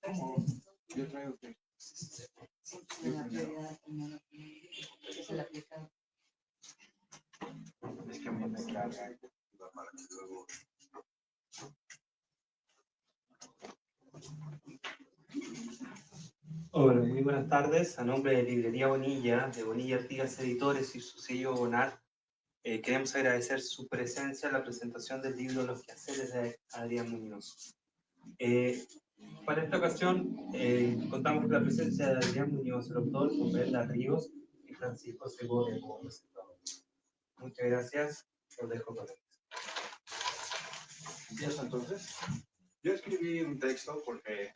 ¿Cómo? Yo traigo que... Es que a mí me carga para que luego... Hola, muy buenas tardes. A nombre de Librería Bonilla, de Bonilla Artigas Editores y su sello Bonar, queremos agradecer su presencia en la presentación del libro Los quehaceres de Adrián Muñoz. Para esta ocasión contamos con la presencia de Adrián Muñoz, el autor, con Brenda Ríos y Francisco Segovia como presentador. Muchas gracias. Los dejo con él. ¿Empiezo entonces? Yo escribí un texto porque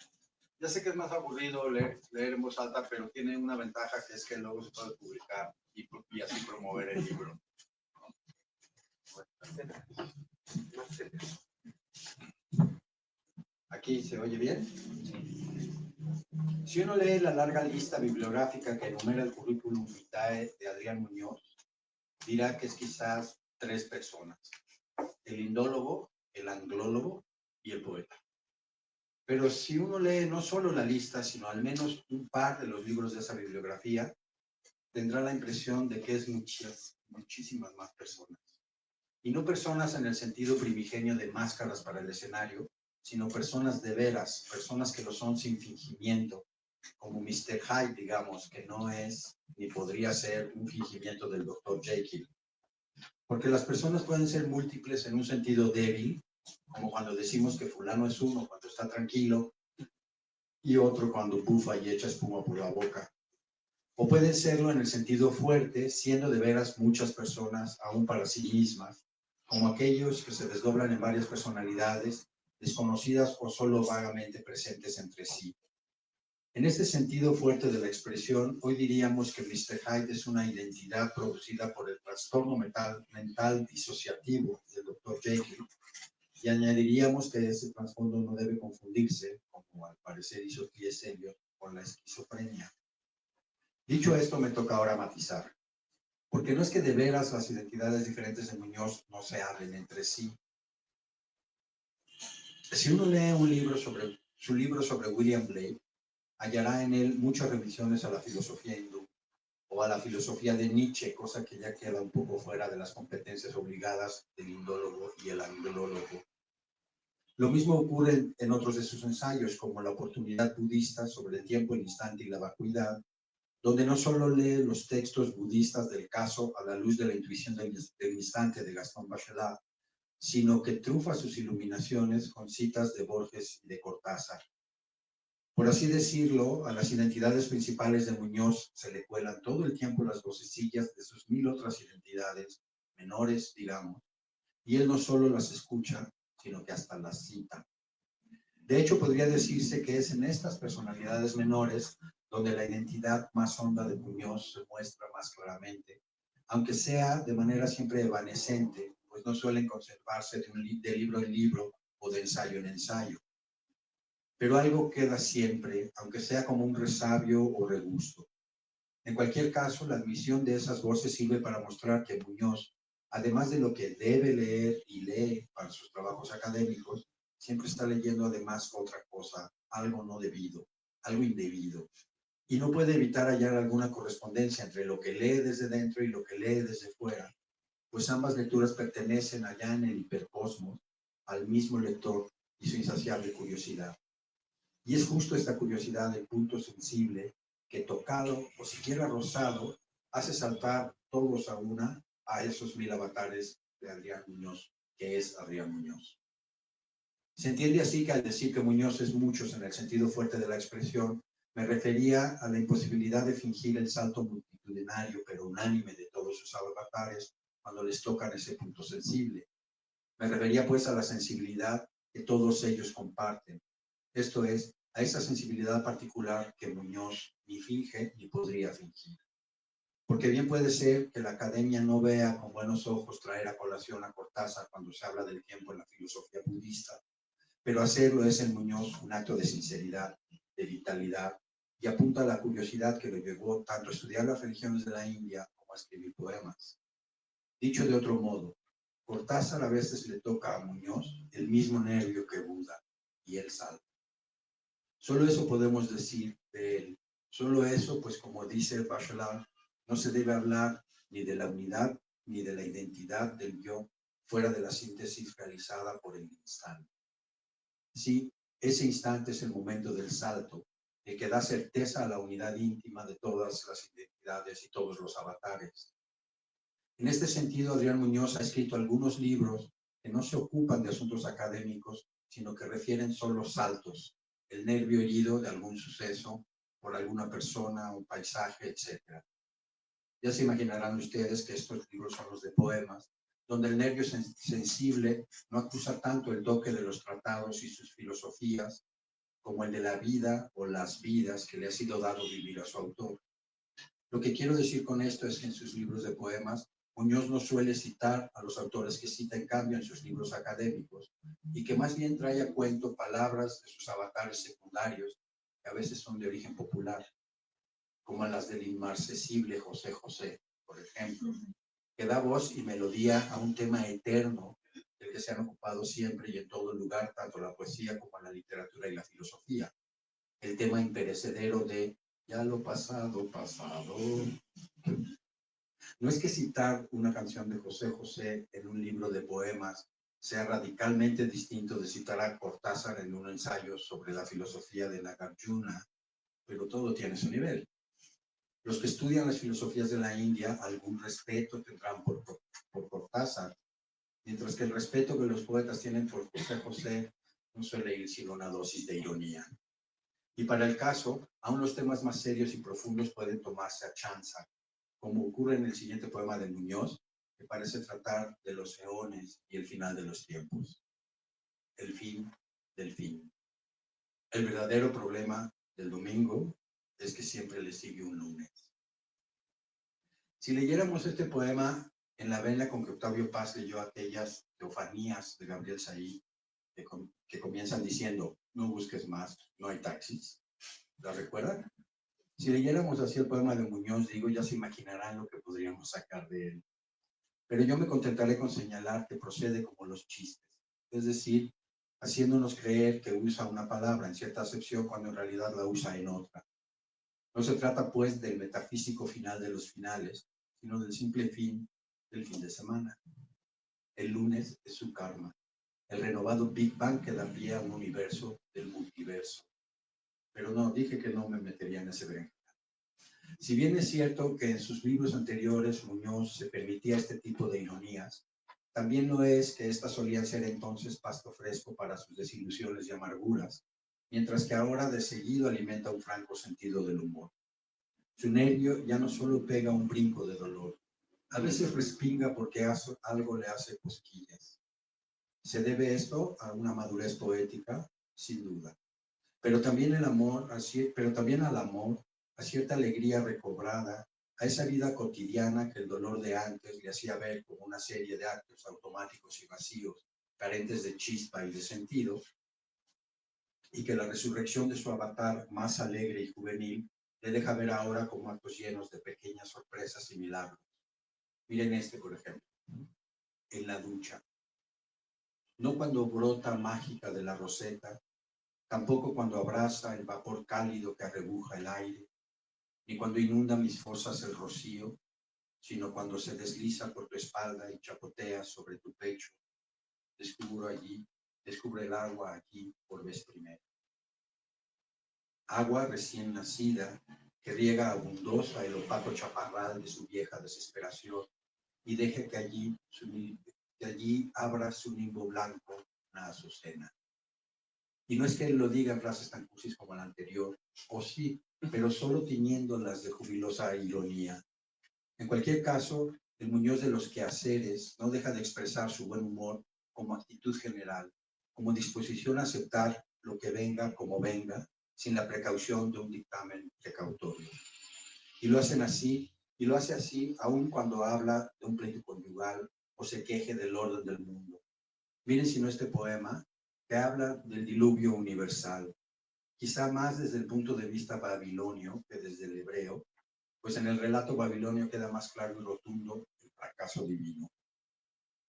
ya sé que es más aburrido leer en voz alta, pero tiene una ventaja que es que luego se puede publicar y así promover el libro. ¿Aquí se oye bien? Si uno lee la larga lista bibliográfica que enumera el currículum vitae de Adrián Muñoz, dirá que es quizás 3 personas: el indólogo, el anglólogo y el poeta. Pero si uno lee no solo la lista, sino al menos un par de los libros de esa bibliografía, tendrá la impresión de que es muchísimas más personas. Y no personas en el sentido primigenio de máscaras para el escenario, sino personas de veras, personas que lo son sin fingimiento, como Mr. Hyde, digamos, que no es ni podría ser un fingimiento del Dr. Jekyll. Porque las personas pueden ser múltiples en un sentido débil, como cuando decimos que fulano es uno cuando está tranquilo y otro cuando bufa y echa espuma por la boca. O pueden serlo en el sentido fuerte, siendo de veras muchas personas aún para sí mismas, como aquellos que se desdoblan en varias personalidades, desconocidas o solo vagamente presentes entre sí. En este sentido fuerte de la expresión, hoy diríamos que Mr. Hyde es una identidad producida por el trastorno mental disociativo del Dr. Jekyll, y añadiríamos que ese trasfondo no debe confundirse, como al parecer hizo T.S. Eliot, con la esquizofrenia. Dicho esto, me toca ahora matizar, porque no es que de veras las identidades diferentes de Muñoz no se hablen entre sí. Si uno lee su libro sobre William Blake, hallará en él muchas revisiones a la filosofía hindú o a la filosofía de Nietzsche, cosa que ya queda un poco fuera de las competencias obligadas del indólogo y el anglólogo. Lo mismo ocurre en otros de sus ensayos, como La oportunidad budista sobre el tiempo, el instante y la vacuidad, donde no solo lee los textos budistas del caso a la luz de la intuición del instante de Gaston Bachelard, sino que trufa sus iluminaciones con citas de Borges y de Cortázar. Por así decirlo, a las identidades principales de Muñoz se le cuelan todo el tiempo las vocecillas de sus 1000 otras identidades, menores, digamos, y él no solo las escucha, sino que hasta las cita. De hecho, podría decirse que es en estas personalidades menores donde la identidad más honda de Muñoz se muestra más claramente, aunque sea de manera siempre evanescente, pues no suelen conservarse de libro en libro o de ensayo en ensayo. Pero algo queda siempre, aunque sea como un resabio o regusto. En cualquier caso, la admisión de esas voces sirve para mostrar que Muñoz, además de lo que debe leer y lee para sus trabajos académicos, siempre está leyendo además otra cosa, algo no debido, algo indebido. Y no puede evitar hallar alguna correspondencia entre lo que lee desde dentro y lo que lee desde fuera, pues ambas lecturas pertenecen allá en el hipercosmos al mismo lector y su insaciable curiosidad. Y es justo esta curiosidad el punto sensible que, tocado o siquiera rozado, hace saltar todos a una a esos 1000 avatares de Adrián Muñoz, que es Adrián Muñoz. Se entiende así que al decir que Muñoz es muchos en el sentido fuerte de la expresión, me refería a la imposibilidad de fingir el salto multitudinario pero unánime de todos sus avatares cuando les tocan ese punto sensible. Me refería pues a la sensibilidad que todos ellos comparten, esto es, a esa sensibilidad particular que Muñoz ni finge ni podría fingir. Porque bien puede ser que la academia no vea con buenos ojos traer a colación a Cortázar cuando se habla del tiempo en la filosofía budista, pero hacerlo es en Muñoz un acto de sinceridad, de vitalidad, y apunta a la curiosidad que lo llevó tanto a estudiar las religiones de la India como a escribir poemas. Dicho de otro modo, Cortázar a veces le toca a Muñoz el mismo nervio que Buda, y él salta. Solo eso podemos decir de él. Solo eso, pues como dice Bachelard, no se debe hablar ni de la unidad ni de la identidad del yo fuera de la síntesis realizada por el instante. Sí, ese instante es el momento del salto, el que da certeza a la unidad íntima de todas las identidades y todos los avatares. En este sentido, Adrián Muñoz ha escrito algunos libros que no se ocupan de asuntos académicos, sino que refieren solo saltos, el nervio herido de algún suceso por alguna persona, un paisaje, etc. Ya se imaginarán ustedes que estos libros son los de poemas, donde el nervio sensible no acusa tanto el toque de los tratados y sus filosofías como el de la vida o las vidas que le ha sido dado vivir a su autor. Lo que quiero decir con esto es que en sus libros de poemas, Muñoz no suele citar a los autores que cita en cambio en sus libros académicos, y que más bien trae a cuento palabras de sus avatares secundarios, que a veces son de origen popular, como las del inmarcesible José José, por ejemplo, que da voz y melodía a un tema eterno del que se han ocupado siempre y en todo lugar, tanto la poesía como la literatura y la filosofía. El tema imperecedero de ya lo pasado, pasado. No es que citar una canción de José José en un libro de poemas sea radicalmente distinto de citar a Cortázar en un ensayo sobre la filosofía de Nagarjuna, pero todo tiene su nivel. Los que estudian las filosofías de la India algún respeto tendrán por Cortázar, mientras que el respeto que los poetas tienen por José José no suele ir sin una dosis de ironía. Y para el caso, aún los temas más serios y profundos pueden tomarse a chanza, como ocurre en el siguiente poema de Muñoz, que parece tratar de los eones y el final de los tiempos. El fin del fin. El verdadero problema del domingo es que siempre le sigue un lunes. Si leyéramos este poema en la vena con que Octavio Paz leyó aquellas teofanías de Gabriel Saí, que comienzan diciendo, no busques más, no hay taxis. ¿La recuerdan? Si leyéramos así el poema de Muñoz, digo, ya se imaginarán lo que podríamos sacar de él. Pero yo me contentaré con señalar que procede como los chistes, es decir, haciéndonos creer que usa una palabra en cierta acepción cuando en realidad la usa en otra. No se trata, pues, del metafísico final de los finales, sino del simple fin del fin de semana. El lunes es su karma, el renovado Big Bang que da pie a un universo del multiverso. Pero no, dije que no me metería en ese berenjena. Si bien es cierto que en sus libros anteriores Muñoz se permitía este tipo de ironías, también lo es que éstas solían ser entonces pasto fresco para sus desilusiones y amarguras, mientras que ahora de seguido alimenta un franco sentido del humor. Su nervio ya no solo pega un brinco de dolor, a veces respinga porque algo le hace cosquillas. ¿Se debe esto a una madurez poética? Sin duda. Pero también al amor, a cierta alegría recobrada, a esa vida cotidiana que el dolor de antes le hacía ver como una serie de actos automáticos y vacíos, carentes de chispa y de sentido, y que la resurrección de su avatar más alegre y juvenil le deja ver ahora como actos llenos de pequeñas sorpresas y milagros. Miren este, por ejemplo, en la ducha. No cuando brota mágica de la roseta, tampoco cuando abraza el vapor cálido que arrebuja el aire, ni cuando inunda mis fosas el rocío, sino cuando se desliza por tu espalda y chapotea sobre tu pecho. Descubre el agua aquí por vez primera. Agua recién nacida que riega abundosa el opaco chaparral de su vieja desesperación y deje que allí abra su nimbo blanco una azucena. Y no es que él lo diga en frases tan cursis como la anterior, o sí, pero solo tiñéndolas de jubilosa ironía. En cualquier caso, el Muñoz de los quehaceres no deja de expresar su buen humor como actitud general, como disposición a aceptar lo que venga como venga, sin la precaución de un dictamen precautorio. Y lo hace así aun cuando habla de un pleito conyugal o se queje del orden del mundo. Miren si no este poema, que habla del diluvio universal, quizá más desde el punto de vista babilonio que desde el hebreo, pues en el relato babilonio queda más claro y rotundo el fracaso divino.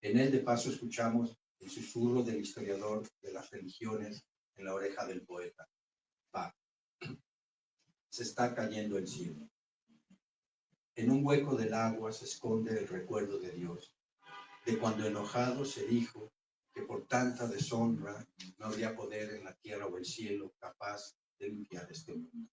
En él, de paso, escuchamos el susurro del historiador de las religiones en la oreja del poeta. Va. Se está cayendo el cielo. En un hueco del agua se esconde el recuerdo de Dios, de cuando enojado se dijo que por tanta deshonra no habría poder en la tierra o el cielo capaz de limpiar este mundo.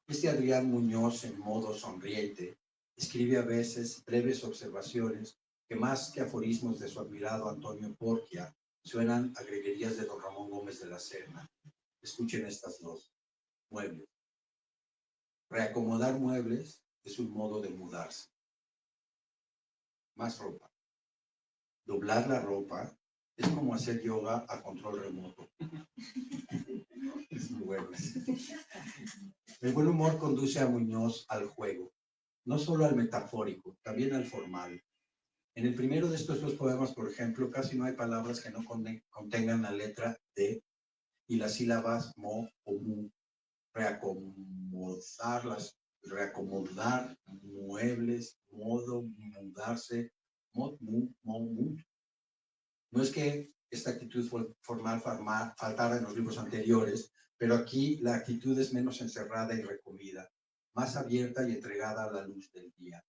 Este Adrián Muñoz, en modo sonriente, escribe a veces breves observaciones que más que aforismos de su admirado Antonio Porquia, suenan a greguerías de don Ramón Gómez de la Serna. Escuchen estas dos. Muebles. Reacomodar muebles es un modo de mudarse. Más ropa. Doblar la ropa es como hacer yoga a control remoto. Es muy bueno. El buen humor conduce a Muñoz al juego, no solo al metafórico, también al formal. En el primero de estos dos poemas, por ejemplo, casi no hay palabras que no contengan la letra D y las sílabas mo o mu. Reacomodar muebles, modo, mudarse, mod, mu, mo, mu. No es que esta actitud formal faltara en los libros anteriores, pero aquí la actitud es menos encerrada y recomida, más abierta y entregada a la luz del día.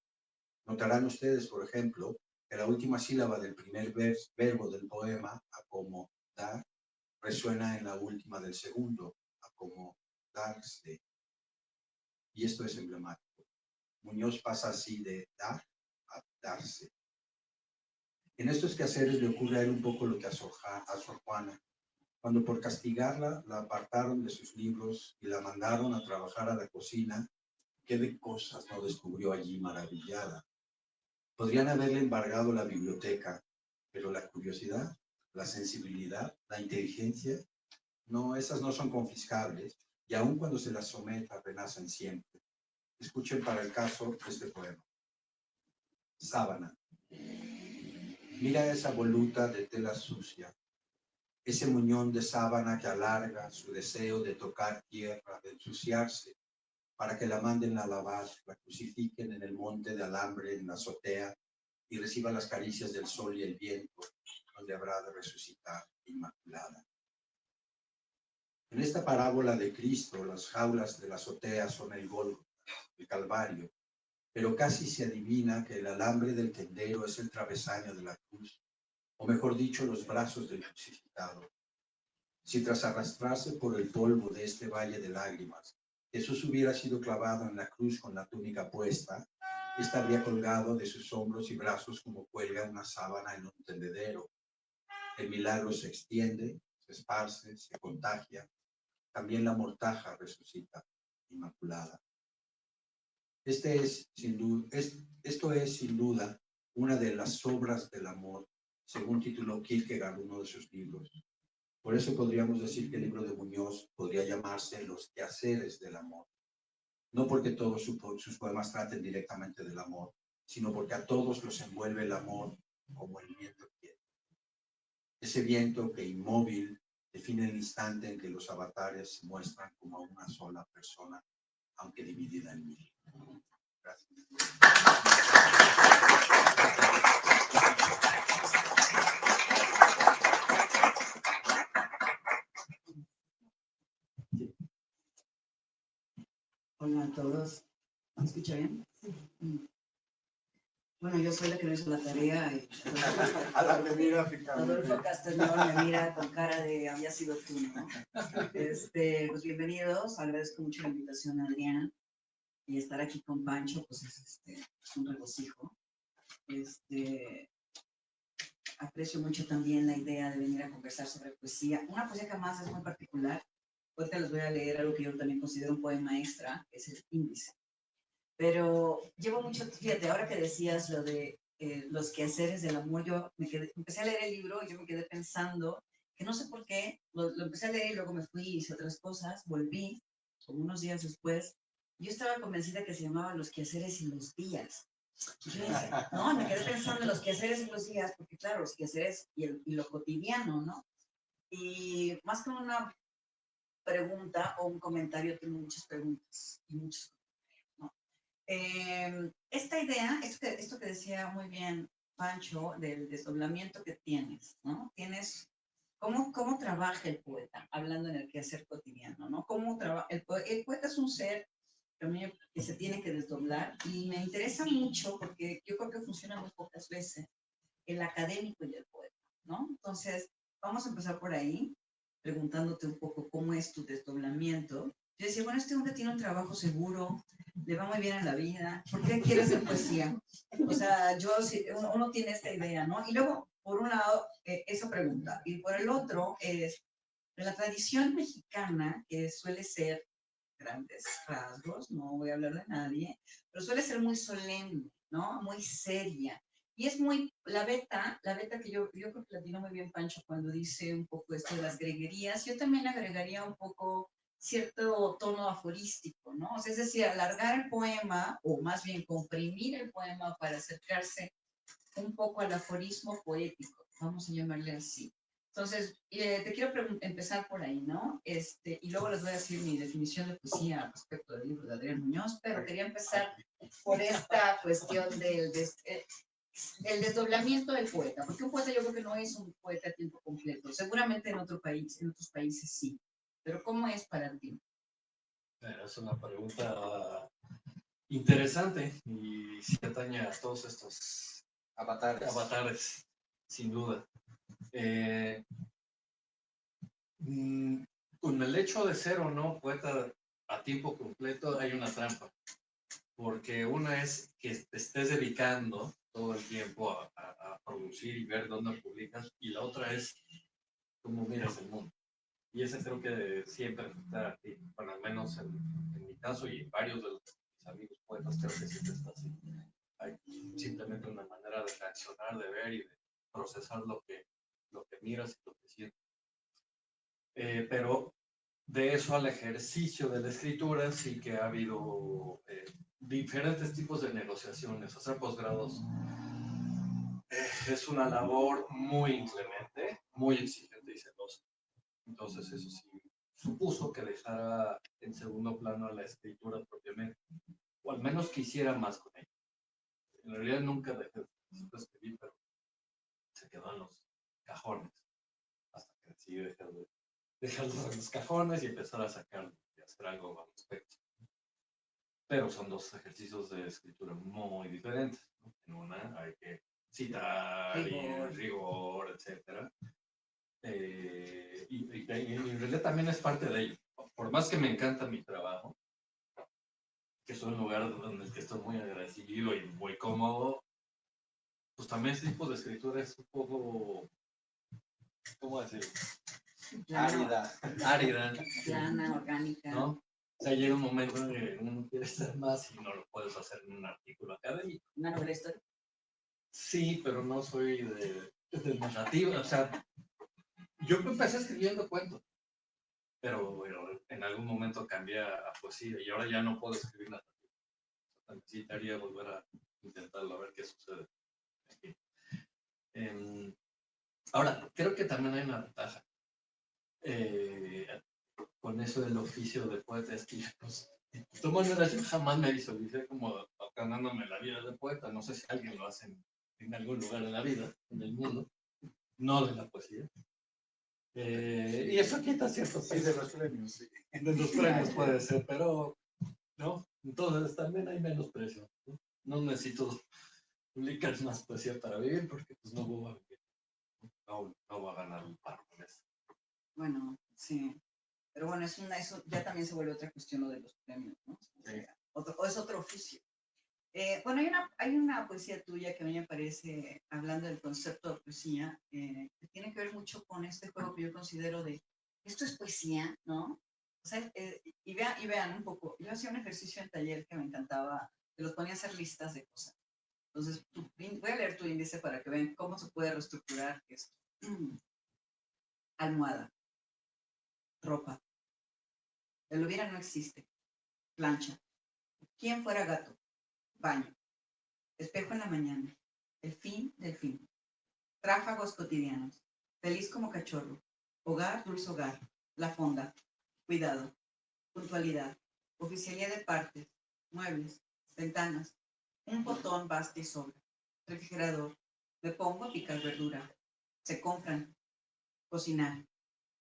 Notarán ustedes, por ejemplo, que la última sílaba del primer verbo del poema, acomodar, resuena en la última del segundo, acomodarse. Y esto es emblemático. Muñoz pasa así de dar a darse. En estos quehaceres le ocurre a él un poco lo que a Sor Juana, cuando por castigarla la apartaron de sus libros y la mandaron a trabajar a la cocina. ¿Qué de cosas no descubrió allí maravillada? Podrían haberle embargado la biblioteca, pero la curiosidad, la sensibilidad, la inteligencia, no, esas no son confiscables, y aun cuando se las someta, renacen siempre. Escuchen para el caso este poema. Sábana. Mira esa voluta de tela sucia, ese muñón de sábana que alarga su deseo de tocar tierra, de ensuciarse, para que la manden a lavar, la crucifiquen en el monte de alambre en la azotea y reciba las caricias del sol y el viento, donde habrá de resucitar inmaculada. En esta parábola de Cristo, las jaulas de la azotea son el Gólgota, el Calvario, pero casi se adivina que el alambre del tendero es el travesaño de la cruz, o mejor dicho, los brazos del crucificado. Si tras arrastrarse por el polvo de este valle de lágrimas, Jesús hubiera sido clavado en la cruz con la túnica puesta, ésta habría colgado de sus hombros y brazos como cuelga una sábana en un tendedero. El milagro se extiende, se esparce, se contagia. También la mortaja resucita, inmaculada. Esto es, sin duda, una de las obras del amor, según tituló Kierkegaard uno de sus libros. Por eso podríamos decir que el libro de Muñoz podría llamarse Los quehaceres del amor. No porque todos sus poemas traten directamente del amor, sino porque a todos los envuelve el amor como el viento quiere. Ese viento que inmóvil define el instante en que los avatares se muestran como una sola persona, aunque dividida en mil. Gracias. Hola a todos. ¿Me escucha bien? Sí. Bueno, yo soy la que no hizo la tarea. Adolfo Castañón me mira con cara de había sido tú, ¿no? Pues bienvenidos. Agradezco mucho la invitación a Adriana. Y estar aquí con Pancho, pues es un regocijo. Aprecio mucho también la idea de venir a conversar sobre poesía. Una poesía que además es muy particular. Ahorita les voy a leer algo que yo también considero un poema extra, que es el Índice. Pero llevo mucho, fíjate, ahora que decías lo de los quehaceres del amor, yo empecé a leer el libro y yo me quedé pensando que no sé por qué, lo empecé a leer y luego me fui y hice otras cosas, volví, como unos días después, yo estaba convencida que se llamaba Los quehaceres y los días. Y yo decía, no, me quedé pensando en los quehaceres y los días, porque claro, los quehaceres y lo cotidiano, ¿no? Y más que una pregunta o un comentario, tengo muchas preguntas y muchos. Esta idea, esto que decía muy bien Pancho, del desdoblamiento que tienes, ¿no? Tienes cómo trabaja el poeta, hablando en el quehacer cotidiano, ¿no? Cómo el poeta es un ser también que se tiene que desdoblar y me interesa mucho porque yo creo que funciona muy pocas veces el académico y el poeta, ¿no? Entonces, vamos a empezar por ahí, preguntándote un poco cómo es tu desdoblamiento. Yo decía, bueno, este hombre tiene un trabajo seguro, le va muy bien en la vida, ¿por qué quiere hacer poesía? O sea, uno tiene esta idea, ¿no? Y luego, por un lado, esa pregunta, y por el otro es, de la tradición mexicana, que suele ser grandes rasgos, no voy a hablar de nadie, pero suele ser muy solemne, ¿no? Muy seria. Y es muy, la beta que yo creo que la tiene muy bien Pancho cuando dice un poco esto de las greguerías, yo también agregaría un poco cierto tono aforístico, ¿no? O sea, es decir, alargar el poema, o más bien comprimir el poema para acercarse un poco al aforismo poético, vamos a llamarle así. Entonces, te quiero empezar por ahí, ¿no? Y luego les voy a decir mi definición de poesía respecto del libro de Adrián Muñoz, pero quería empezar por esta cuestión el desdoblamiento del poeta, porque un poeta yo creo que no es un poeta a tiempo completo, seguramente en otros países sí, pero ¿cómo es para ti? Es una pregunta interesante y sí atañe a todos estos avatares, sin duda. Con el hecho de ser o no poeta a tiempo completo hay una trampa, porque una es que te estés dedicando todo el tiempo a producir y ver dónde publicas, y la otra es cómo miras el mundo. Y ese creo que siempre está aquí, bueno, al menos en mi caso y en varios de mis amigos poetas, creo que siempre está así. Hay simplemente una manera de reaccionar, de ver y de procesar lo que miras y lo que sientes. Pero de eso al ejercicio de la escritura sí que ha habido diferentes tipos de negociaciones. Hacer posgrados es una labor muy inclemente, muy exigente y celosa. Entonces eso sí supuso que dejara en segundo plano a la escritura propiamente, o al menos que hiciera más con ella. En realidad nunca dejé de escribir, pero se quedó en los cajones, hasta que decidí dejarlo en los cajones y empezar a sacarlo y hacer algo al respecto. Pero son dos ejercicios de escritura muy diferentes, ¿no? En una hay que citar rigor, etc. Y en realidad también es parte de ello. Por más que me encanta mi trabajo, que es un lugar en el que estoy muy agradecido y muy cómodo, pues también este tipo de escritura es un poco, ¿cómo decirlo? Árida. Plana, orgánica. ¿No? O sea, llega un momento en que uno quiere ser más y no lo puedes hacer en un artículo académico. ¿Una novela histórica? Sí, pero no soy de narrativa. O sea, yo empecé escribiendo cuentos, pero en algún momento cambié a poesía y ahora ya no puedo escribir narrativa. Necesitaría volver a intentarlo, a ver qué sucede. Ahora, creo que también hay una ventaja con eso del oficio de poeta. Es que, pues, de todas maneras, yo jamás me visualicé como ganándome la vida de poeta. No sé si alguien lo hace en algún lugar de la vida, en el mundo, no de la poesía. Y eso quita cierto peso. Sí, de los premios, sí. De los premios puede ser, pero, ¿no? Entonces también hay menos presión, ¿no? No necesito publicar más poesía para vivir porque pues no voy a vivir. No voy a ganar un paro con eso. Bueno, sí. Pero bueno, eso ya también se vuelve otra cuestión lo de los premios, ¿no? Sí. Es otro oficio. Bueno, hay una poesía tuya que a mí me parece, hablando del concepto de poesía, que tiene que ver mucho con este juego que yo considero de, esto es poesía, ¿no? O sea, y vean un poco, yo hacía un ejercicio en taller que me encantaba, que los ponía a hacer listas de cosas. Entonces, voy a leer tu índice para que vean cómo se puede reestructurar esto. Almohada, ropa, el hubiera no existe, plancha, quién fuera gato, baño, espejo en la mañana, el fin del fin, tráfagos cotidianos, feliz como cachorro, hogar, dulce hogar, la fonda, cuidado, puntualidad, oficialía de partes, muebles, ventanas, un botón basta y sobra, refrigerador, me pongo a picar verdura, se compran, cocinar,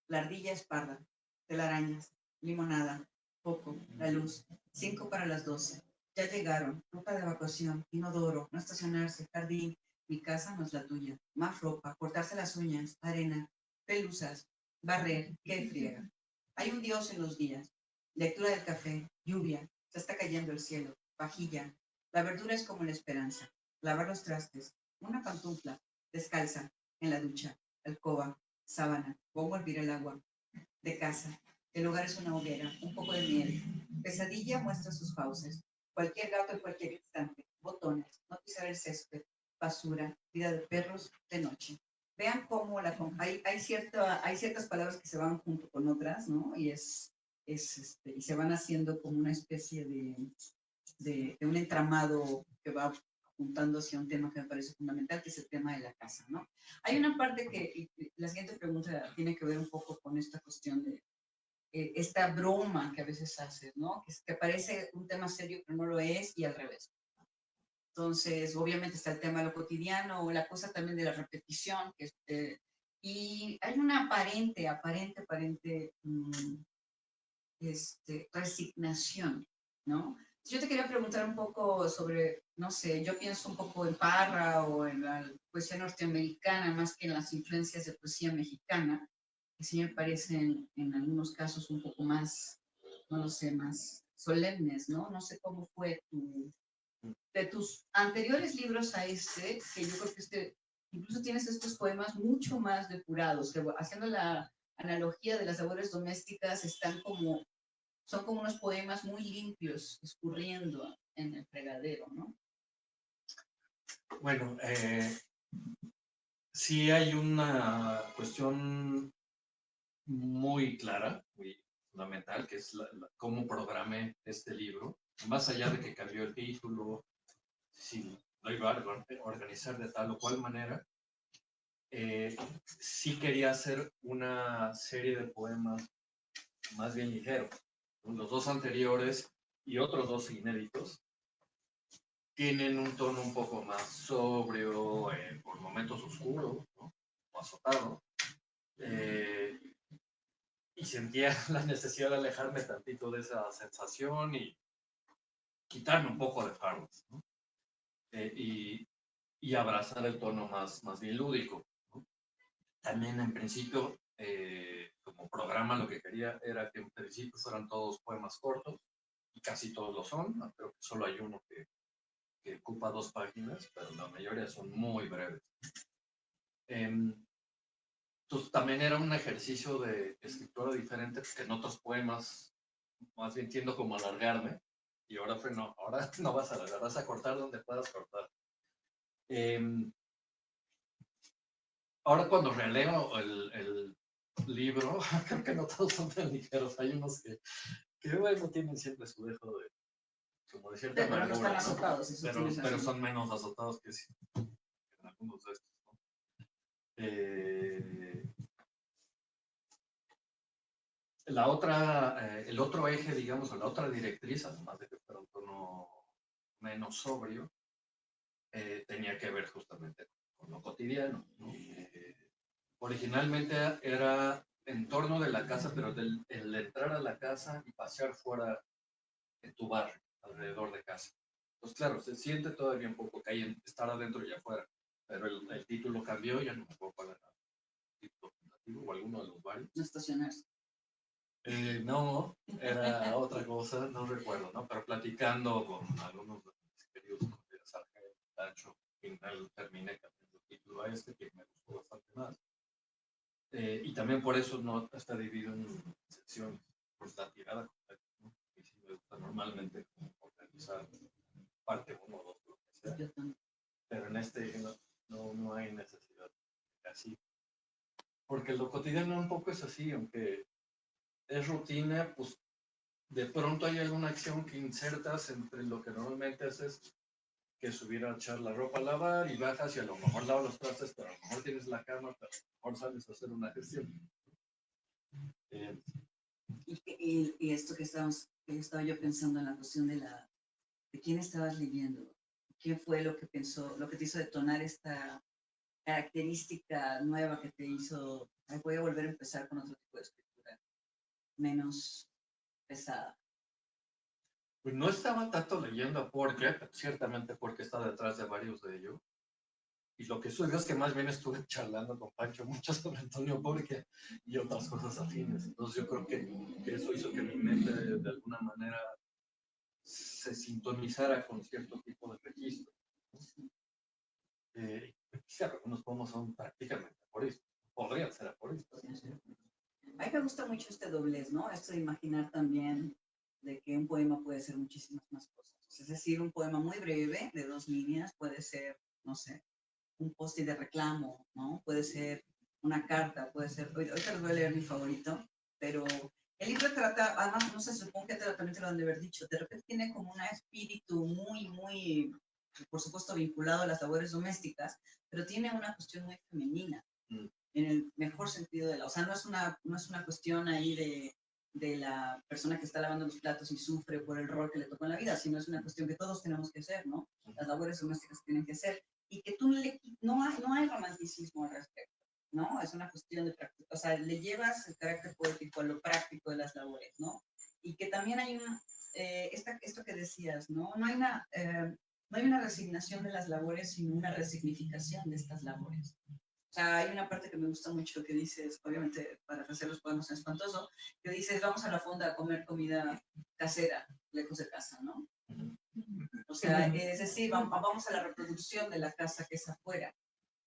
la ardilla es parda, telarañas, limonada, poco, la luz, 5 para las 12. Ya llegaron, ropa de evacuación, inodoro, no estacionarse, jardín, mi casa no es la tuya, más ropa, cortarse las uñas, arena, pelusas, barrer, qué friega. Hay un Dios en los días, lectura del café, lluvia, se está cayendo el cielo, vajilla, la verdura es como la esperanza, lavar los trastes, una pantufla, descalza, en la ducha, alcoba, sábana, pongo a hervir el agua, de casa, el hogar es una hoguera, un poco de miel, pesadilla muestra sus fauces, cualquier gato en cualquier instante, botones, no pisar el césped, basura, vida de perros, de noche. Vean cómo hay ciertas palabras que se van junto con otras, ¿no? Y y se van haciendo como una especie de un entramado que va apuntando hacia un tema que me parece fundamental, que es el tema de la casa, ¿no? Hay una parte y la siguiente pregunta tiene que ver un poco con esta cuestión de esta broma que a veces haces, ¿no? Que parece un tema serio, pero no lo es, y al revés. Entonces, obviamente está el tema de lo cotidiano, o la cosa también de la repetición, y hay una aparente resignación, ¿no? Yo te quería preguntar un poco sobre, no sé, yo pienso un poco en Parra o en la poesía norteamericana más que en las influencias de poesía mexicana, que sí me parecen en algunos casos un poco más, no lo sé, más solemnes, ¿no? No sé cómo fue de tus anteriores libros a que yo creo que incluso tienes estos poemas mucho más depurados, que haciendo la analogía de las labores domésticas, son como unos poemas muy limpios, escurriendo en el fregadero, ¿no? Bueno, sí hay una cuestión muy clara, muy fundamental, que es cómo programé este libro. Más allá de que cambió el título, si lo iba a organizar de tal o cual manera, sí quería hacer una serie de poemas más bien ligeros. Los dos anteriores y otros dos inéditos tienen un tono un poco más sobrio, por momentos oscuro, ¿no? O azotado. Y sentía la necesidad de alejarme tantito de esa sensación y quitarme un poco de fardos, ¿no? Y abrazar el tono más bien lúdico, ¿no? También en principio, como programa, lo que quería era que en principio fueran todos poemas cortos, y casi todos lo son, ¿no? Creo que solo hay uno que ocupa 2 páginas, pero la mayoría son muy breves. Entonces también era un ejercicio de escritura diferente, porque en otros poemas más bien tiendo como a alargarme, y ahora fue no, ahora no vas a alargar, vas a cortar donde puedas cortar. Ahora cuando releo el libro, creo que no todos son tan ligeros, hay unos que bueno, tienen siempre su dejo de, como de cierta Pero no están amargura, ¿no? azotados, eso Pero son menos azotados que en algunos de estos, ¿no? El otro eje, digamos, o la otra directriz, además de que fuera un tono menos sobrio, tenía que ver justamente con lo cotidiano, ¿no? Originalmente era en torno de la casa, pero el entrar a la casa y pasear fuera en tu barrio, alrededor de casa. Pues claro, se siente todavía un poco que hay estar adentro y afuera, pero el título cambió, ya no me puedo pagar el título fundativo o alguno de los varios. No estacionarse. No, era otra cosa, no recuerdo, ¿no? Pero platicando con algunos de mis queridos colegas Argel, Tacho, al final terminé cambiando el título a que me gustó bastante más. Y también por eso no está dividido en secciones, pues la tirada completa, ¿no? Y sí me gusta normalmente como organizar parte 1 o 2, lo que sea. Pero en no hay necesidad de así. Porque lo cotidiano un poco es así, aunque es rutina, pues de pronto hay alguna acción que insertas entre lo que normalmente haces, que es subir a echar la ropa a lavar y bajas y a lo mejor lavas los trastes, pero a lo mejor tienes la cama, pero a lo mejor sales a hacer una gestión. Y esto que estaba yo pensando en la cuestión de quién estabas leyendo, quién fue lo que pensó, lo que te hizo detonar característica nueva que te hizo, "Ay, voy a volver a empezar con otro tipo de escritura, menos pesada"? Pues no estaba tanto leyendo a Porter, ciertamente porque está detrás de varios de ellos. Y lo que sucedió es que más bien estuve charlando con Pancho mucho sobre Antonio Borgia y otras cosas afines. Entonces yo creo que eso hizo que mi mente de alguna manera se sintonizara con cierto tipo de registro. Sí, algunos poemas son prácticamente aforismos, podrían ser aforismos. A mí me gusta mucho este doblez, ¿no? Esto de imaginar también de que un poema puede ser muchísimas más cosas. Es decir, un poema muy breve, de 2 líneas, puede ser, no sé, un post de reclamo, ¿no? Puede ser una carta, puede ser... Ahorita les voy a leer mi favorito, pero el libro trata, además, no sé, supongo que también te lo han de haber dicho, de repente tiene como un espíritu muy, por supuesto, vinculado a las labores domésticas, pero tiene una cuestión muy femenina, en el mejor sentido de la... O sea, no es una cuestión ahí de la persona que está lavando los platos y sufre por el rol que le tocó en la vida, sino es una cuestión que todos tenemos que hacer, ¿no? Las labores domésticas que tienen que hacer. Y que no hay romanticismo al respecto, ¿no? Es una cuestión de práctica, o sea, le llevas el carácter poético a lo práctico de las labores, ¿no? Y que también hay esto que decías, ¿no? No hay una resignación de las labores, sino una resignificación de estas labores. O sea, hay una parte que me gusta mucho que dices, obviamente, para hacer los poemas en espantoso, que dices, vamos a la fonda a comer comida casera, lejos de casa, ¿no? O sea, es decir, vamos a la reproducción de la casa que es afuera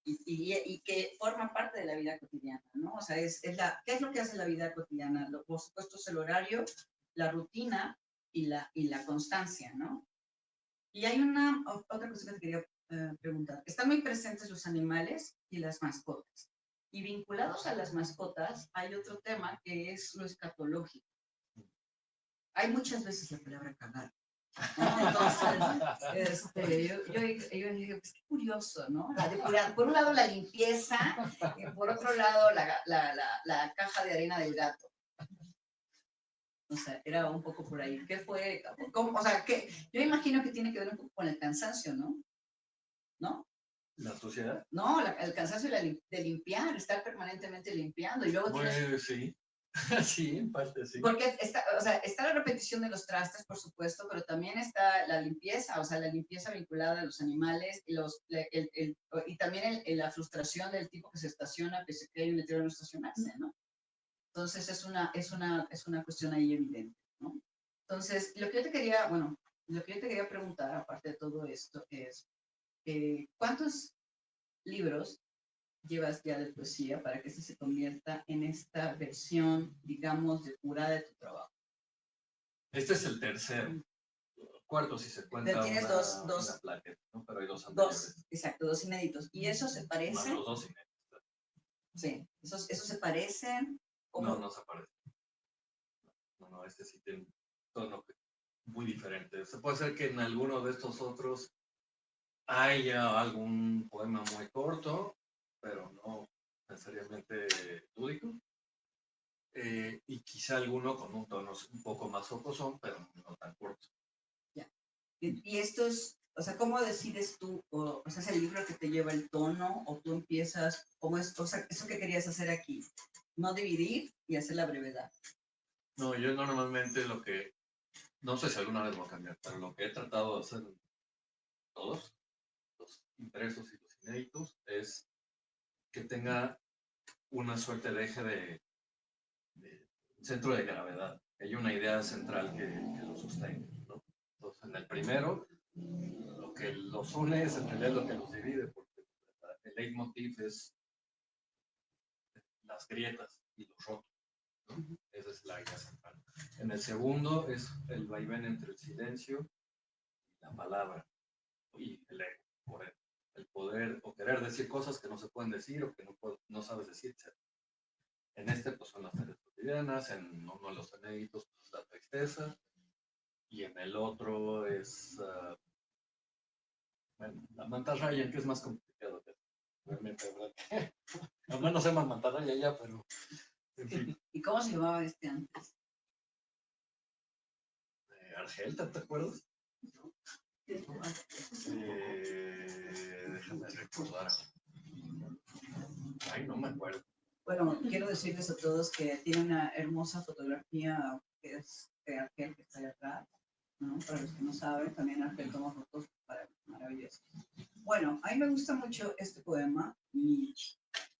y que forma parte de la vida cotidiana, ¿no? O sea, ¿qué es lo que hace la vida cotidiana? Por supuesto es el horario, la rutina y la constancia, ¿no? Y hay otra cosa que te quería preguntar. Están muy presentes los animales y las mascotas. Y vinculados a las mascotas hay otro tema que es lo escatológico. Hay muchas veces la palabra cagar. ¿No? Entonces, yo digo, pues qué curioso, ¿no? Por un lado la limpieza y por otro lado la caja de arena del gato. O sea, era un poco por ahí. ¿Qué fue? O sea, yo imagino que tiene que ver un poco con el cansancio, ¿no? ¿No? ¿La sociedad? No, el cansancio de limpiar, estar permanentemente limpiando. Y luego pues sí. Sí, en parte sí. Porque está la repetición de los trastes, por supuesto, pero también está la limpieza, o sea, la limpieza vinculada a los animales y también la frustración del tipo que se estaciona, que se cree un letrero no estacionarse, ¿no? Entonces es una cuestión ahí evidente, ¿no? Entonces, lo que yo te quería preguntar, aparte de todo esto, es ¿cuántos libros llevas ya de poesía para que se convierta en esta versión, digamos, depurada de tu trabajo? Este es el tercero. Cuarto, si se cuenta tienes una plaqueta, ¿no? Pero hay dos anteriores. Exacto, 2 inéditos. ¿Y esos se parecen? Los 2 inéditos. Sí, ¿esos se parecen? No se parecen. No, este sí tiene un tono muy diferente. Se puede ser que en alguno de estos otros haya algún poema muy corto, pero no necesariamente lúdico. Y quizá alguno con un tono un poco más jocosón, pero no tan corto. Ya. Y esto es, o sea, ¿cómo decides tú? O sea, ¿es el libro que te lleva el tono o tú empiezas, cómo es, o sea, eso que querías hacer aquí? No dividir y hacer la brevedad. No, yo normalmente no sé si alguna vez voy a cambiar, pero lo que he tratado de hacer en todos, los impresos y los inéditos, es que tenga una suerte de eje de centro de gravedad. Hay una idea central que lo sostenga, ¿no? Entonces, en el primero, lo que los une es en realidad lo que los divide, porque el leitmotiv es las grietas y los rotos, ¿no? Esa es la idea central. En el segundo es el vaivén entre el silencio y la palabra y el ego, el poder o querer decir cosas que no se pueden decir o que no sabes decir, etc. En este, pues son las tareas cotidianas, en uno de los inéditos, pues la tristeza, y en el otro es, bueno, la mantarraya, que es más complicado. Realmente, ¿verdad? Además no se llama mantarraya ya, pero, en fin. ¿Y cómo se llamaba este antes? Argel, ¿te acuerdas? Déjame recordar. Ay, no me acuerdo. Bueno, quiero decirles a todos que tiene una hermosa fotografía que es de Argel, que está ahí atrás, ¿no? Para los que no saben, también Argel toma fotos maravillosas. Bueno, a mí me gusta mucho este poema y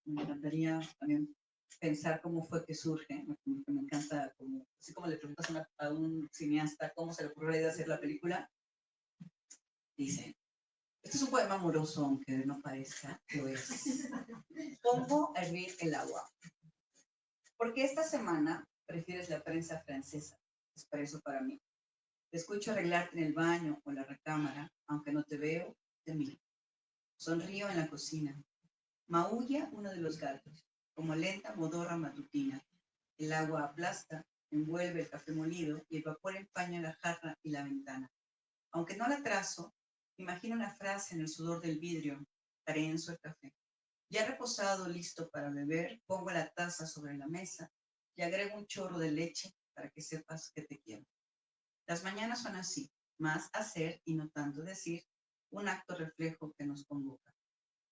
me encantaría también pensar cómo fue que surge. Me encanta, como, así como le preguntas a un cineasta cómo se le ocurrió la idea de hacer la película, dice, este es un poema amoroso, aunque no parezca, lo es. Pongo a hervir el agua. Porque esta semana prefieres la prensa francesa. Es para eso para mí. Te escucho arreglarte en el baño o la recámara, aunque no te veo, te miro. Sonrío en la cocina. Maulla uno de los gatos, como lenta modorra matutina. El agua aplasta, envuelve el café molido y el vapor empaña la jarra y la ventana. Aunque no la trazo, imagino una frase en el sudor del vidrio. Carenzo el café. Ya reposado, listo para beber, pongo la taza sobre la mesa y agrego un chorro de leche para que sepas que te quiero. Las mañanas son así, más hacer y no tanto decir, un acto reflejo que nos convoca.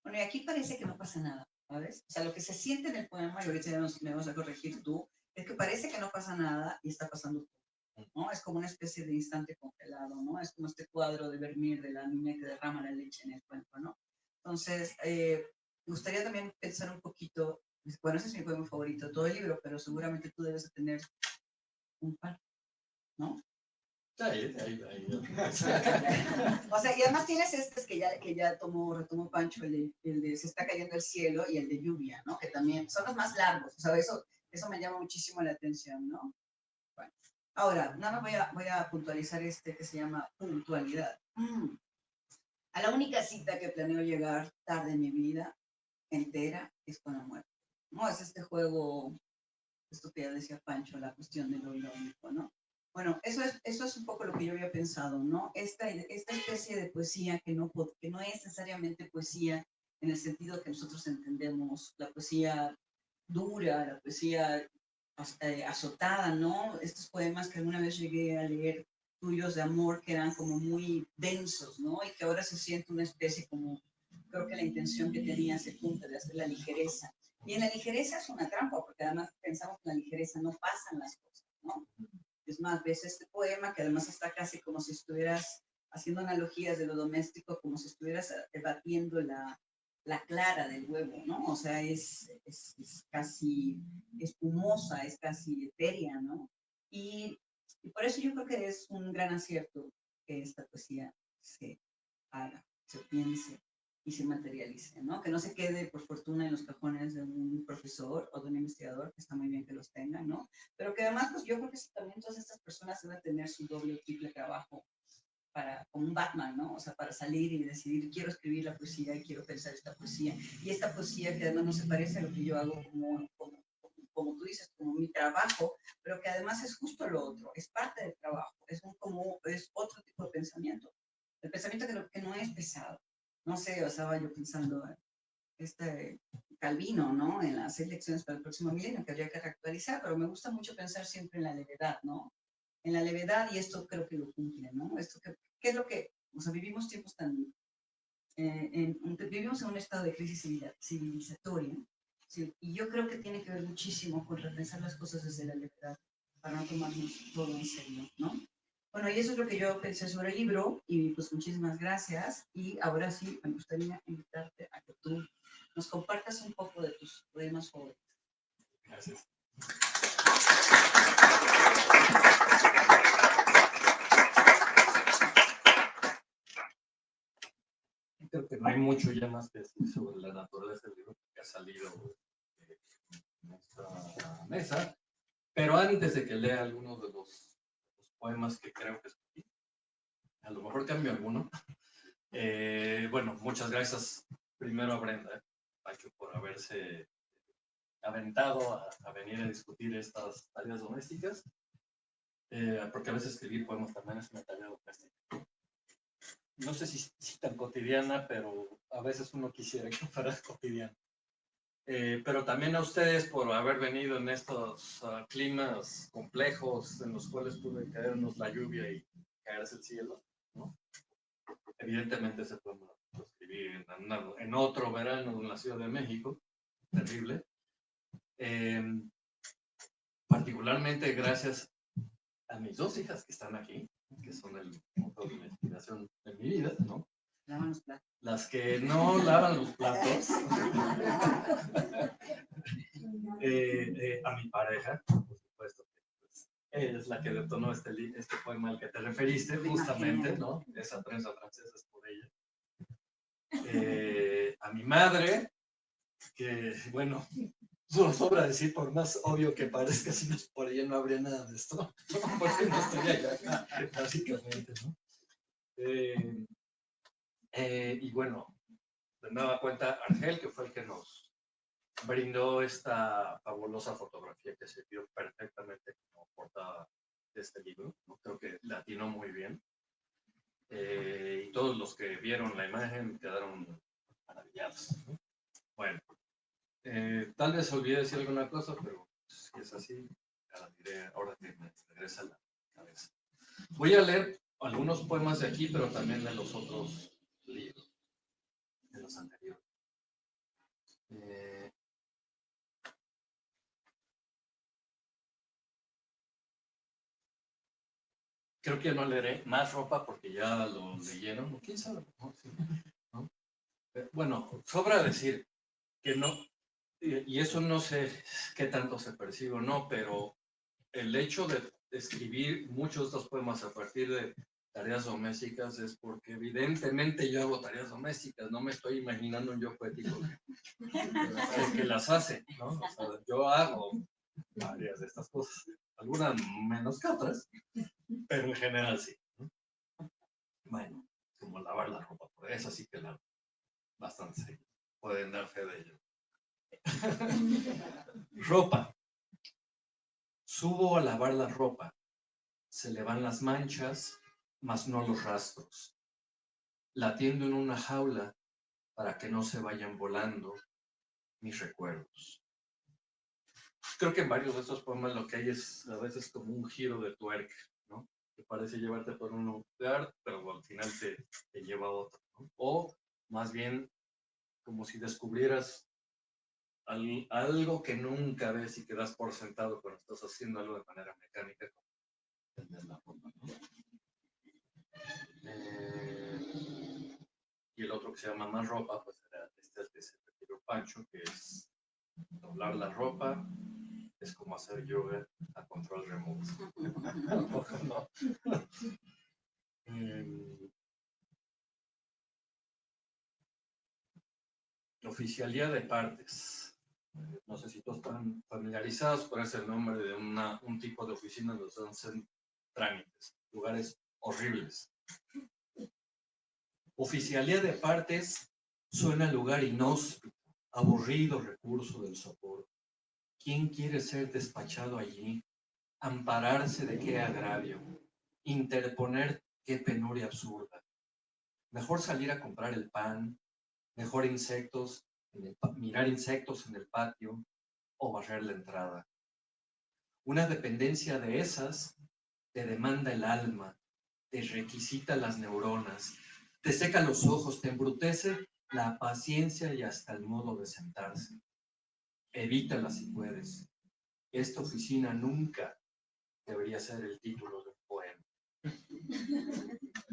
Bueno, y aquí parece que no pasa nada, ¿sabes? O sea, lo que se siente en el poema, y ahorita me vas a corregir tú, es que parece que no pasa nada y está pasando todo, ¿no? Es como una especie de instante congelado, ¿no? Es como este cuadro de Vermeer de la niña que derrama la leche en el cuenco, ¿no? Entonces, me gustaría también pensar un poquito, bueno, ese es mi poema favorito de todo el libro, pero seguramente tú debes de tener un par, ¿no? Ahí. O sea, y además tienes estos que ya retomó Pancho, el de Se está cayendo el cielo y el de lluvia, ¿no? Que también son los más largos, o sea, eso me llama muchísimo la atención, ¿no? Bueno, ahora, nada más voy a puntualizar este que se llama puntualidad. A la única cita que planeo llegar tarde en mi vida entera es con la muerte. No, es este juego, esto que ya decía Pancho, la cuestión de lo irónico, ¿no? Bueno, eso es un poco lo que yo había pensado, ¿no? Esta especie de poesía que no es necesariamente poesía en el sentido que nosotros entendemos, la poesía dura, la poesía azotada, ¿no? Estos poemas que alguna vez llegué a leer tuyos de amor que eran como muy densos, ¿no? Y que ahora se siente una especie como, creo que la intención que tenía ese punto de hacer la ligereza. Y en la ligereza es una trampa, porque además pensamos que en la ligereza no pasan las cosas, ¿no? Es más, ves este poema que además está casi como si estuvieras haciendo analogías de lo doméstico, como si estuvieras batiendo la clara del huevo, ¿no? O sea, es casi espumosa, es casi etérea, ¿no? Y por eso yo creo que es un gran acierto que esta poesía se haga, se piense y se materialice, ¿no? Que no se quede, por fortuna, en los cajones de un profesor o de un investigador, que está muy bien que los tengan, ¿no? Pero que además, pues yo creo que también todas estas personas deben tener su doble o triple trabajo como un Batman, ¿no? O sea, para salir y decidir, quiero escribir la poesía y quiero pensar esta poesía. Y esta poesía que además no se parece a lo que yo hago como tú dices, como mi trabajo, pero que además es justo lo otro, es parte del trabajo, es otro tipo de pensamiento. El pensamiento que no es pesado. No sé, estaba yo pensando Calvino, ¿no? En las elecciones para el próximo milenio, que habría que reactualizar, pero me gusta mucho pensar siempre en la levedad, ¿no? En la levedad, y esto creo que lo cumple, ¿no? ¿Qué es lo que, o sea, vivimos tiempos tan, vivimos en un estado de crisis civilizatoria, ¿sí? Y yo creo que tiene que ver muchísimo con repensar las cosas desde la levedad, para no tomarnos todo en serio, ¿no? Bueno, y eso es lo que yo pensé sobre el libro, y pues muchísimas gracias, y ahora sí me gustaría invitarte a que tú nos compartas un poco de tus poemas favoritos. Gracias. Creo que no hay mucho ya más que decir sobre la naturaleza del libro que ha salido en esta mesa, pero antes de que lea algunos de los poemas que creo que escogí, a lo mejor cambio alguno. Bueno, muchas gracias primero a Brenda, Pacho, por haberse aventado a venir a discutir estas tareas domésticas, porque a veces escribir poemas también es una tarea doméstica. No sé si tan cotidiana, pero a veces uno quisiera que fuera cotidiana. Pero también a ustedes por haber venido en estos climas complejos en los cuales puede caernos la lluvia y caerse el cielo, ¿no? Evidentemente se puede escribir en otro verano en la Ciudad de México, terrible. Particularmente gracias a mis dos hijas que están aquí, que son el motor de la inspiración de mi vida, ¿no? Lavan los platos. Las que no lavan los platos. A mi pareja, por supuesto, que pues, es la que detonó este poema al que te referiste, justamente, ¿no? Esa prensa francesa es por ella. A mi madre, que, bueno, solo sobra decir, por más obvio que parezca, si no es por ella no habría nada de esto, ¿no? Porque no estaría acá, básicamente, ¿no? Y bueno, de nueva cuenta, Argel, que fue el que nos brindó esta fabulosa fotografía que se vio perfectamente como portada de este libro, ¿no? Creo que la atinó muy bien. Y todos los que vieron la imagen quedaron maravillados, ¿no? Bueno, tal vez olvidé decir alguna cosa, pero si es así, ya la diré ahora que me regresa a la cabeza. Voy a leer algunos poemas de aquí, pero también de los otros libros, de los anteriores. Creo que no leeré más ropa porque ya lo leyeron, quién sabe, ¿no? Sí, ¿no? Bueno, sobra decir que no, y eso no sé qué tanto se percibe o no, pero el hecho de escribir muchos de estos poemas a partir de tareas domésticas es porque evidentemente yo hago tareas domésticas, no me estoy imaginando un yo poético que las hace, ¿no? O sea, yo hago varias de estas cosas, algunas menos que otras, pero en general sí, ¿no? Bueno, como lavar la ropa, por eso sí que la bastante seguido. Pueden dar fe de ello. Ropa. Subo a lavar la ropa. Se le van las manchas, mas no los rastros. La tiendo en una jaula para que no se vayan volando mis recuerdos. Creo que en varios de estos poemas lo que hay es a veces como un giro de tuerca, ¿no? Que parece llevarte por un lugar, pero al final te lleva a otro, ¿no? O más bien como si descubrieras algo que nunca ves y que das por sentado cuando estás haciendo algo de manera mecánica, como tender la ropa, ¿no? Y el otro que se llama Más Ropa, pues era el que se refirió Pancho, que es doblar la ropa, es como hacer yoga a control remoto. ¿No? Oficialía de partes. No sé si todos están familiarizados, pero es el nombre de un tipo de oficina donde se hacen trámites, lugares horribles. Oficialía de partes suena a lugar inhóspito, aburrido recurso del socorro. ¿Quién quiere ser despachado allí? Ampararse de qué agravio, interponer qué penuria absurda. Mejor salir a comprar el pan, mejor mirar insectos en el patio o barrer la entrada. Una dependencia de esas te demanda el alma, te requisita las neuronas, te seca los ojos, te embrutece la paciencia y hasta el modo de sentarse. Evítala si puedes. Esta oficina nunca debería ser el título de un poema.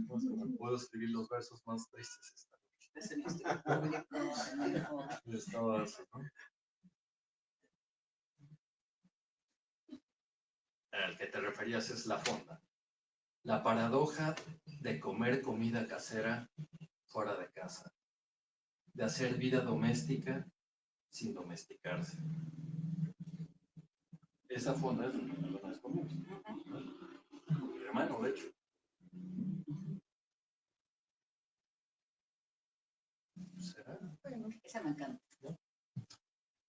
No puedo escribir los versos más tristes esta noche. Estaba así, ¿no? Al que te referías es la fonda. La paradoja de comer comida casera fuera de casa. De hacer vida doméstica sin domesticarse. Esa fonda es una de las comunes. Mi hermano, de hecho. ¿Será? Esa me encanta.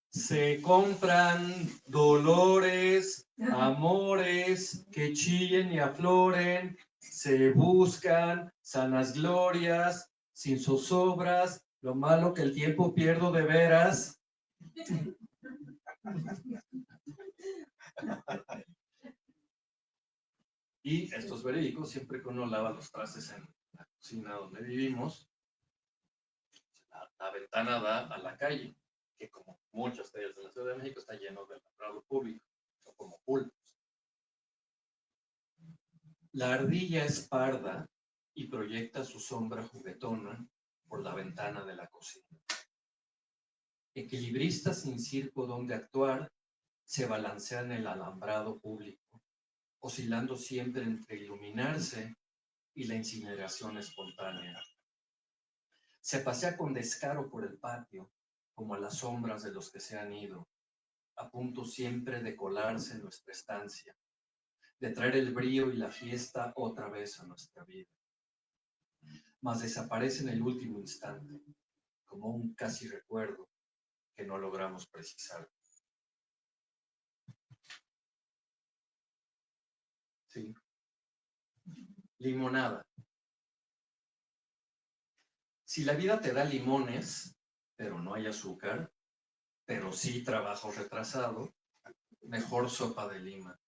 Se compran dolores, amores que chillen y afloren, se buscan sanas glorias, sin zozobras, lo malo que el tiempo pierdo de veras. Y esto es verídico, siempre que uno lava los trastes en la cocina donde vivimos, la ventana da a la calle, que como muchas calles de la Ciudad de México, está lleno de alambrado público, o como pulpos. La ardilla es parda y proyecta su sombra juguetona por la ventana de la cocina. Equilibristas sin circo donde actuar se balancean en el alambrado público, oscilando siempre entre iluminarse y la incineración espontánea. Se pasea con descaro por el patio, como a las sombras de los que se han ido, a punto siempre de colarse en nuestra estancia, de traer el brío y la fiesta otra vez a nuestra vida. Mas desaparece en el último instante, como un casi recuerdo que no logramos precisar. Sí. Limonada. Si la vida te da limones, pero no hay azúcar, pero sí trabajo retrasado, mejor sopa de lima.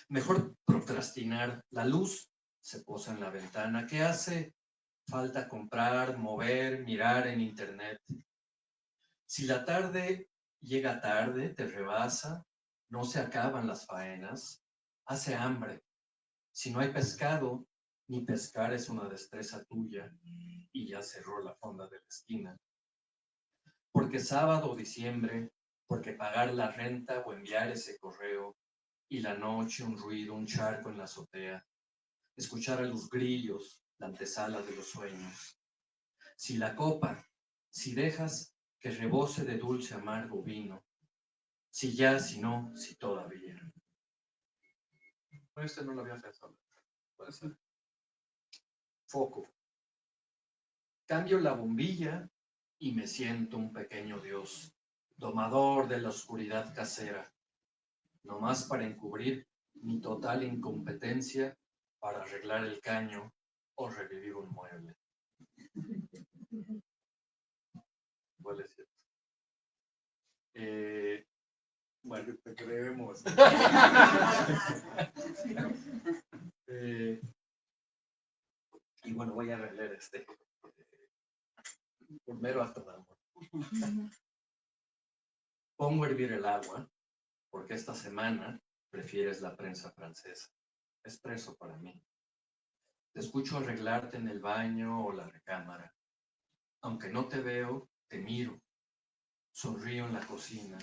Mejor procrastinar. La luz se posa en la ventana. ¿Qué hace falta comprar, mover, mirar en internet? Si la tarde llega tarde, te rebasa, no se acaban las faenas, hace hambre. Si no hay pescado, ni pescar es una destreza tuya y ya cerró la fonda de la esquina. Porque sábado o diciembre, porque pagar la renta o enviar ese correo, y la noche un ruido, un charco en la azotea, escuchar a los grillos, la antesala de los sueños. Si la copa, si dejas que rebose de dulce amargo vino, si ya, si no, si todavía. Este no lo había pensado. Puede ser. Foco. Cambio la bombilla y me siento un pequeño dios, domador de la oscuridad casera, nomás para encubrir mi total incompetencia para arreglar el caño o revivir un mueble. ¿Cuál es cierto? Bueno, te creemos. Y bueno, voy a leer por mero acto de amor. Pongo a hervir el agua porque esta semana prefieres la prensa francesa. Espresso para mí. Te escucho arreglarte en el baño o la recámara. Aunque no te veo, te miro. Sonrío en la cocina.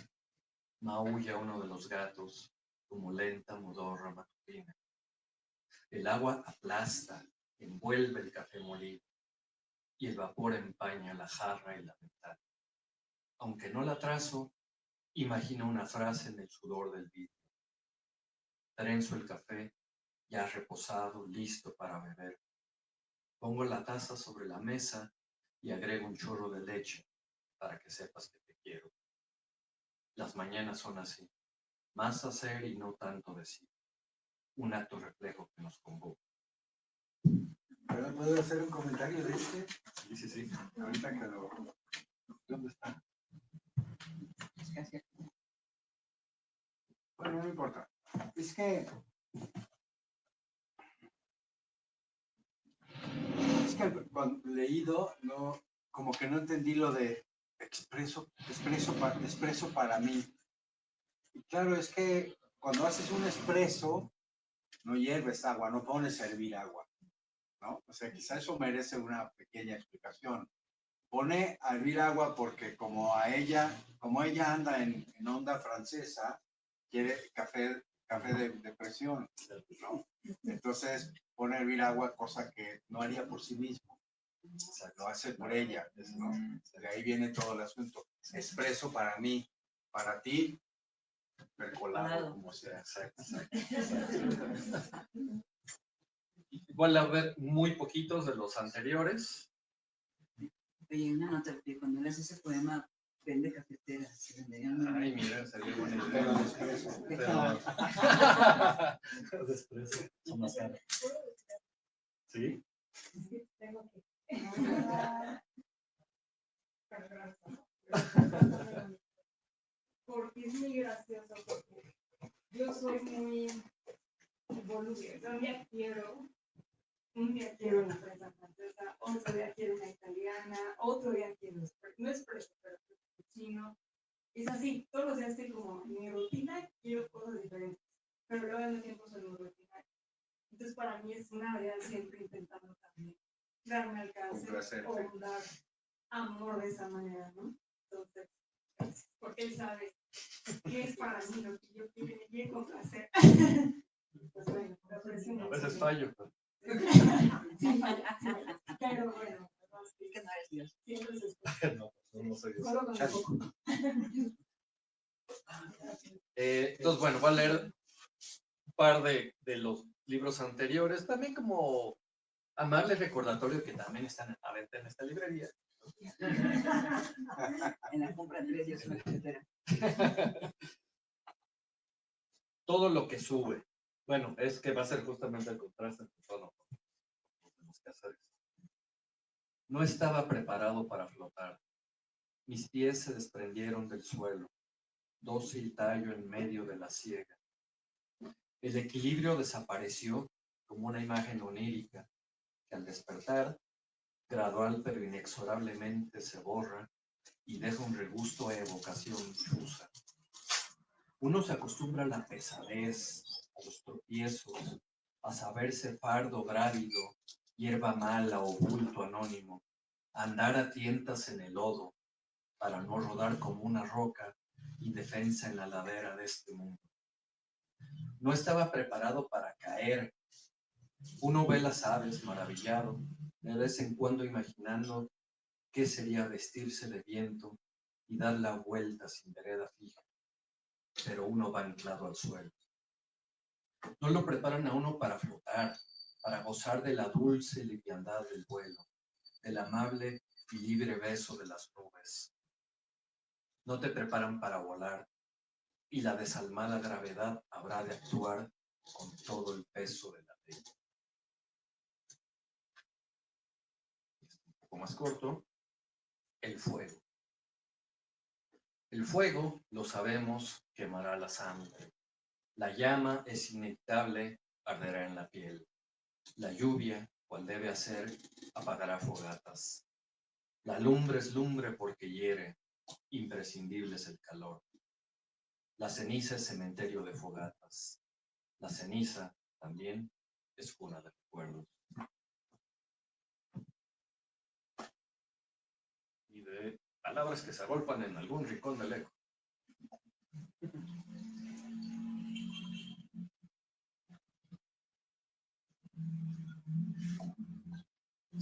Maulla uno de los gatos, como lenta modorra matutina. El agua aplasta, envuelve el café molido, y el vapor empaña la jarra y la ventana. Aunque no la trazo, imagino una frase en el sudor del vidrio. Trenzo el café, ya reposado, listo para beber. Pongo la taza sobre la mesa y agrego un chorro de leche para que sepas que te quiero. Las mañanas son así, más hacer y no tanto decir. Un acto reflejo que nos convoca. ¿Puedo hacer un comentario de este? Sí. Ahorita que lo... ¿Dónde está? Bueno, no importa. Es que cuando leído, no, como que no entendí lo de expreso para mí. Y claro, es que cuando haces un expreso, no hierves agua, no pones a hervir agua, ¿no? O sea, quizá eso merece una pequeña explicación. Pone a hervir agua porque como ella anda en onda francesa, quiere café de presión, ¿no? Entonces pone a hervir agua, cosa que no haría por sí mismo. O sea, lo hace por ella, ¿no? De ahí viene todo el asunto. Expreso para mí, para ti, percolado, como sea. Exacto. Igual a ver muy poquitos de los anteriores. Oye, una nota, que cuando lees ese poema, vende cafeteras. Se venderían. Ay, mira, sería buena idea. Los expresos son más caros. ¿Sí? Tengo que. Porque es muy gracioso, porque yo soy muy voluble. Un día quiero una prensa francesa, otro día quiero una italiana, otro día quiero no expreso, pero cappuccino. Es así, todos los días estoy como en mi rutina, quiero cosas diferentes, pero luego al mismo tiempo soy muy rutinaria. Entonces para mí es una vida siempre intentando también darme alcance Complacerte. o dar amor de esa manera, ¿no? Entonces, porque él sabe qué es para mí lo que yo quiero complacer. Pues bueno, lo aprecio A mucho. veces fallo, pero Sí, falla, sí, falla. Pero bueno, Es que no eres Dios. siempre se escucha. no, no soy eso. Solo con un poco. Entonces, bueno, voy a leer un par de los libros anteriores, también como amable recordatorio que también están a la venta en esta librería. En la compra 3 yo soy una cafetera. Todo lo que sube. Bueno, es que va a ser justamente el contraste entre todo lo que tenemos que hacer. No estaba preparado para flotar. Mis pies se desprendieron del suelo, dócil tallo en medio de la siega. El equilibrio desapareció como una imagen onírica que al despertar, gradual pero inexorablemente se borra y deja un regusto de evocación difusa. Uno se acostumbra a la pesadez, a los tropiezos, a saberse fardo grávido, hierba mala o bulto anónimo, a andar a tientas en el lodo, para no rodar como una roca indefensa en la ladera de este mundo. No estaba preparado para caer. Uno ve las aves maravillado, de vez en cuando imaginando qué sería vestirse de viento y dar la vuelta sin vereda fija, pero uno va anclado al suelo. No lo preparan a uno para flotar, para gozar de la dulce liviandad del vuelo, del amable y libre beso de las nubes. No te preparan para volar, y la desalmada gravedad habrá de actuar con todo el peso de la ley. Un poco más corto, el fuego. El fuego, lo sabemos, quemará la sangre. La llama es inevitable, arderá en la piel. La lluvia, cual debe hacer, apagará fogatas. La lumbre es lumbre porque hiere, imprescindible es el calor. La ceniza es cementerio de fogatas. La ceniza, también, es cuna de recuerdos. Y de palabras que se agolpan en algún rincón del eco.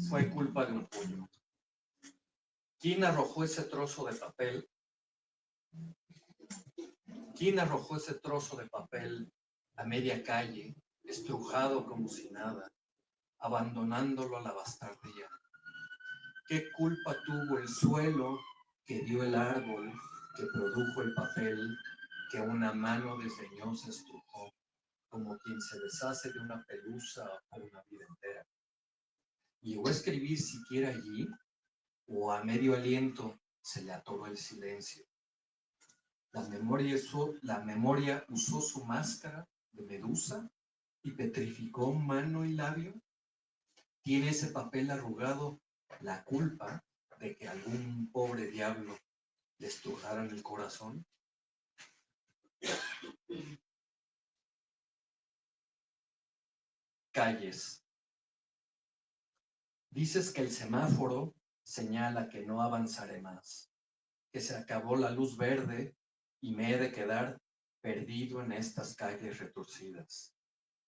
Fue culpa de un puño. ¿Quién arrojó ese trozo de papel? ¿Quién arrojó ese trozo de papel a media calle, estrujado como si nada, abandonándolo a la bastardía? ¿Qué culpa tuvo el suelo que dio el árbol, que produjo el papel, que una mano desdeñosa estrujó, como quien se deshace de una pelusa o una vida entera? ¿Llegó a escribir siquiera allí? ¿O a medio aliento se le atoró el silencio? La memoria usó su máscara de medusa y petrificó mano y labio. ¿Tiene ese papel arrugado la culpa de que algún pobre diablo le estrujaran el corazón? Calles. Dices que el semáforo señala que no avanzaré más, que se acabó la luz verde y me he de quedar perdido en estas calles retorcidas.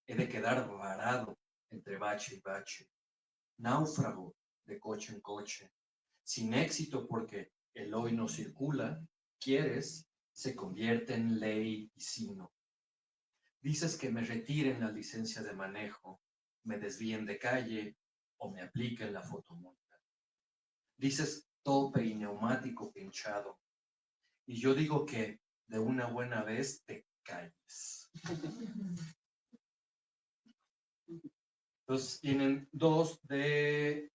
He de quedar varado entre bache y bache, náufrago de coche en coche, sin éxito porque el hoy no circula, quieres, se convierte en ley y sino. Dices que me retiren la licencia de manejo, me desvíen de calle o me apliquen la fotomulta. Dices tope y neumático pinchado, y yo digo que de una buena vez te calles. Entonces tienen dos de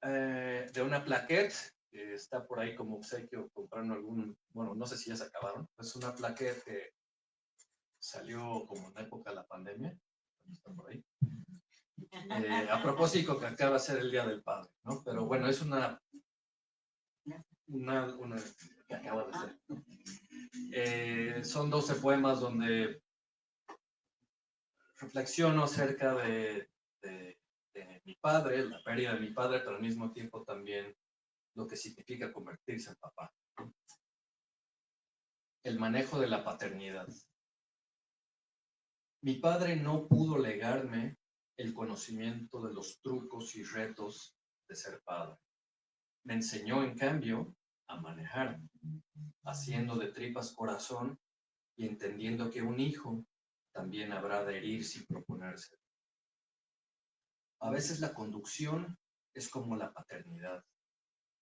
una plaquette, que está por ahí como obsequio, comprando algún, bueno, no sé si ya se acabaron. Es una plaquette que salió como en la época de la pandemia, está por ahí. A propósito que acaba de ser el Día del Padre, ¿no? Pero bueno, es una que acaba de ser. Son 12 poemas donde reflexiono acerca de mi padre, la pérdida de mi padre, pero al mismo tiempo también lo que significa convertirse en papá. El manejo de la paternidad. Mi padre no pudo legarme el conocimiento de los trucos y retos de ser padre. Me enseñó, en cambio, a manejar, haciendo de tripas corazón y entendiendo que un hijo también habrá de herir sin proponerse. A veces la conducción es como la paternidad.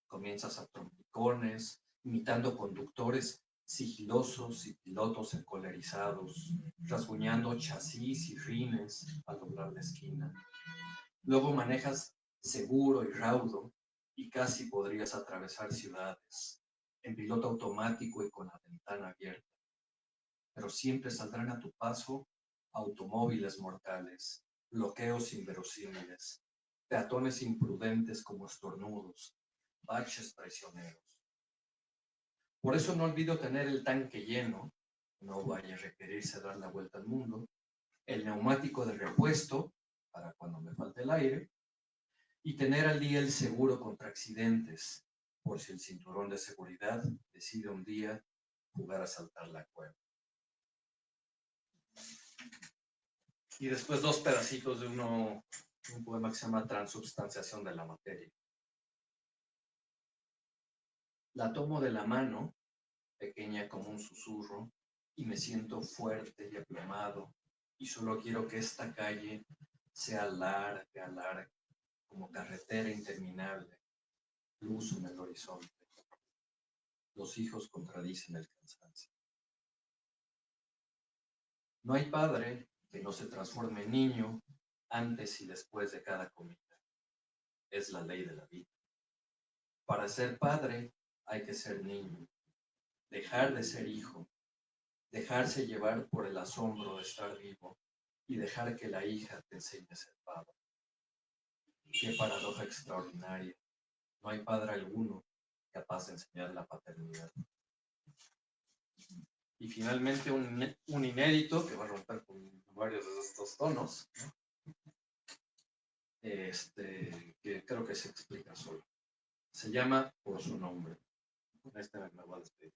Comienzas a trompicones, imitando conductores sigilosos y pilotos encolerizados, rasguñando chasis y rines al doblar la esquina. Luego manejas seguro y raudo y casi podrías atravesar ciudades, en piloto automático y con la ventana abierta. Pero siempre saldrán a tu paso automóviles mortales, bloqueos inverosímiles, peatones imprudentes como estornudos, baches traicioneros. Por eso no olvido tener el tanque lleno, no vaya a requerirse dar la vuelta al mundo, el neumático de repuesto, para cuando me falte el aire, y tener al día el seguro contra accidentes, por si el cinturón de seguridad decide un día jugar a saltar la cueva. Y después 2 pedacitos de un poema que se llama Transubstanciación de la materia. La tomo de la mano, pequeña como un susurro, y me siento fuerte y aplomado, y solo quiero que esta calle sea larga, larga, como carretera interminable, luz en el horizonte. Los hijos contradicen el cansancio. No hay padre que no se transforme en niño antes y después de cada comida. Es la ley de la vida. Para ser padre hay que ser niño, dejar de ser hijo, dejarse llevar por el asombro de estar vivo y dejar que la hija te enseñe a ser padre. Qué paradoja extraordinaria. No hay padre alguno capaz de enseñar la paternidad. Y finalmente un inédito que va a romper con varios de estos tonos, ¿no? Que creo que se explica solo. Se llama Por su nombre. Con este me voy a despedir.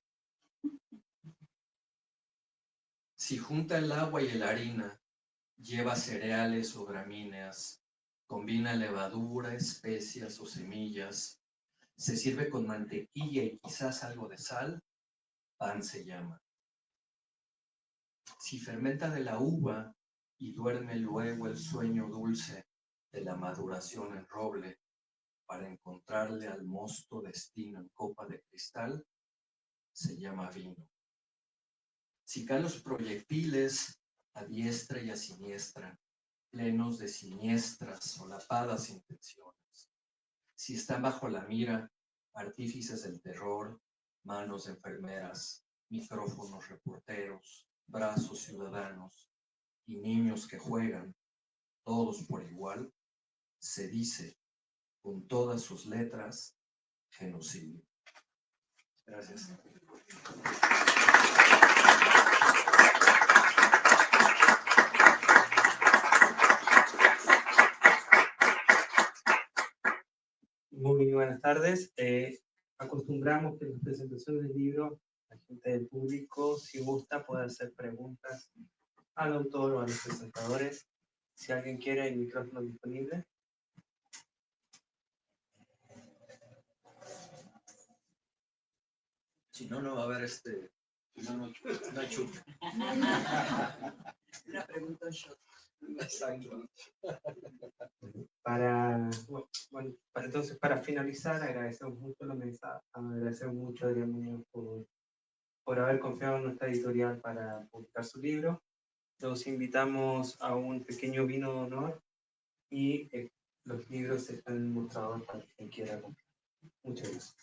Si junta el agua y la harina, lleva cereales o gramíneas, combina levadura, especias o semillas, se sirve con mantequilla y quizás algo de sal, pan se llama. Si fermenta de la uva y duerme luego el sueño dulce de la maduración en roble, para encontrarle al mosto destino en copa de cristal, se llama vino. Si caen los proyectiles a diestra y a siniestra, plenos de siniestras, solapadas intenciones, si están bajo la mira artífices del terror, manos de enfermeras, micrófonos reporteros, brazos ciudadanos y niños que juegan, todos por igual, se dice con todas sus letras, genocidio. Gracias. Muy buenas tardes. Acostumbramos que en las presentaciones del libro, la gente del público, si gusta, puede hacer preguntas al autor o a los presentadores. Si alguien quiere, el micrófono disponible. Si no, no va a haber no hay chute. Una pregunta shot. Exacto. Entonces, para finalizar, agradecemos mucho la mesa, agradecemos mucho a Adrián Muñoz por haber confiado en nuestra editorial para publicar su libro. Los invitamos a un pequeño vino de honor y los libros están en el mostrador para quien quiera comprar. Muchas gracias.